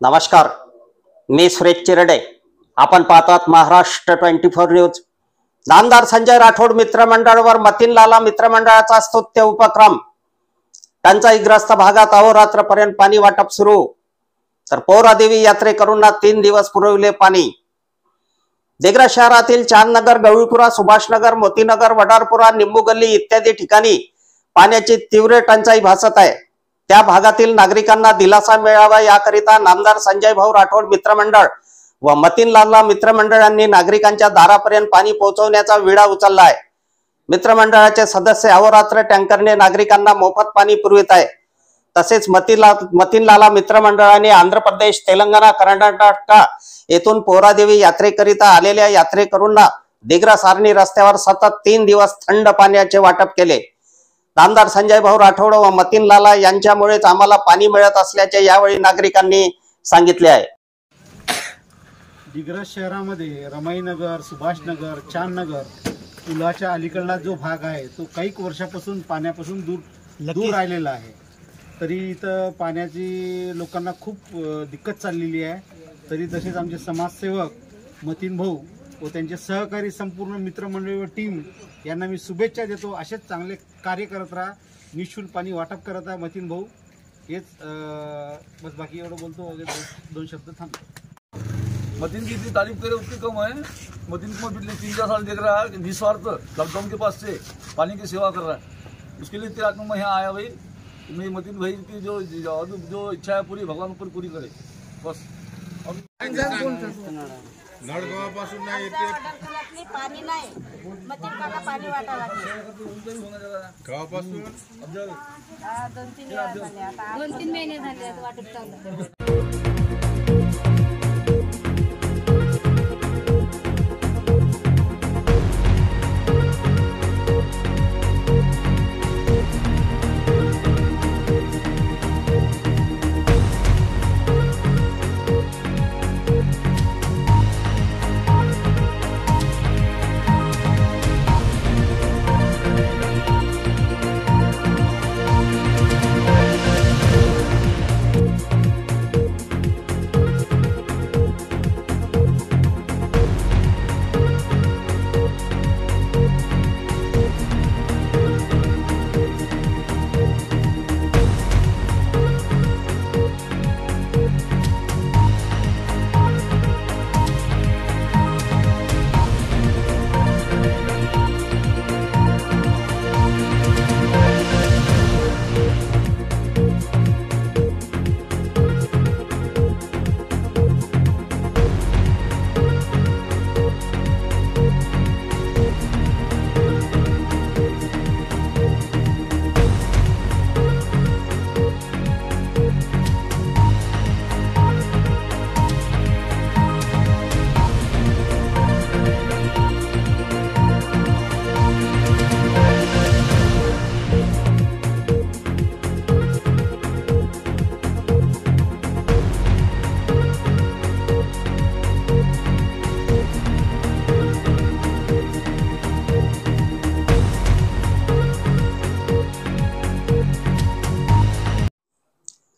नमस्कार, मी सुरेश चिरडे. आपण पाहतात महाराष्ट्र 24 न्यूज. नामदार संजय राठोड मित्रमंडळावर मतीनलाला मित्रमंडळाचा स्तुत्य उपक्रम. टंचाईग्रस्त भागात अहोरात्रपर्यंत पाणी वाटप सुरू. तर पोहरादेवी यात्रेकरूंना 3 दिवस पुरविले पाणी. दिग्रस शहरातील चांदनगर, गवळीपुरा, सुभाषनगर, मोतीनगर, वडारपुरा, निंबू गल्ली इत्यादी ठिकाणी पाण्याची तीव्र टंचाई भासत आहे. त्या भागातील नागरिकांना दिलासा मिळावा याकरिता नामदार संजय भाऊ राठोड मित्रमंडळ व मतीनलाला मित्रमंडळांनी नागरिकांच्या दारापर्यंत पाणी पोहोचवण्याचा विडा उचलला आहे. मित्रमंडळाचे सदस्य अहोरात्र टँकरने नागरिकांना मोफत पाणी पुरवित आहे. तसेच मतीनलाला मित्रमंडळाने आंध्र प्रदेश, तेलंगणा, कर्नाटक येथून पोहरादेवी यात्रेकरिता आलेल्या यात्रेकरूंना दिग्रस आर्णी रस्त्यावर सतत 3 दिवस थंड पाण्याचे वाटप केले. नामदार संजय भाऊ राठोड व मतीनलाला यांच्यामुळेच आम्हाला पाणी मिळत असल्याचे यावेळी नागरिकांनी सांगितले आहे. दिग्रस शहरामध्ये रमाईनगर, सुभाषनगर, चांदनगर पुलाच्या अलीकडला जो भाग आहे तो काही वर्षापासून पाण्यापासून दूर राहिलेला आहे. तरी इथं पाण्याची लोकांना खूप दिक्कत चाललेली आहे. तरी तसेच आमचे समाजसेवक मतीन भाऊ व त्यांचे सहकारी संपूर्ण मित्रमंडळी व टीम यांना मी शुभेच्छा देतो. असेच चांगले कार्य करत राहा. निःशुल्क पाणी वाटप करत आहे मतीन भाऊ. हेच बस, बाकी एवढं बोलतो. वगैरे 2 शब्द थांबतो. मतीन की इतनी तारीफ करे उतनी कम है. मतीन को पिछले 3-4 साल देख रहा है निस्वार्थ लॉकडाउन के पास से पानी की सेवा कर रहा है. उसके लिए तेरे आत्मा में यहाँ आया भाई. मैं मतीन भाई की जो इच्छा है पूरी भगवान ऊपर पूरी करे बस. नळगावापासून नाही येते पाणी नाही. मतीनला पाणी वाटायला गावापासून 2-3 महिने झाले वाटप चालू.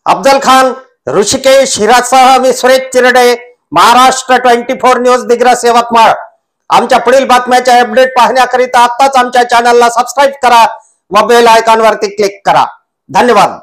अफजल खान, ऋषिकेश हिरासह मी सुरेश चिरडे, महाराष्ट्र 24 न्यूज, दिग्रस, यवतमाळ. आमच्या पुढील बातम्याचे अपडेट पाहण्याकरिता आताच आमच्या चॅनलला सबस्क्राईब करा व बेल आयकॉनवरती क्लिक करा. धन्यवाद.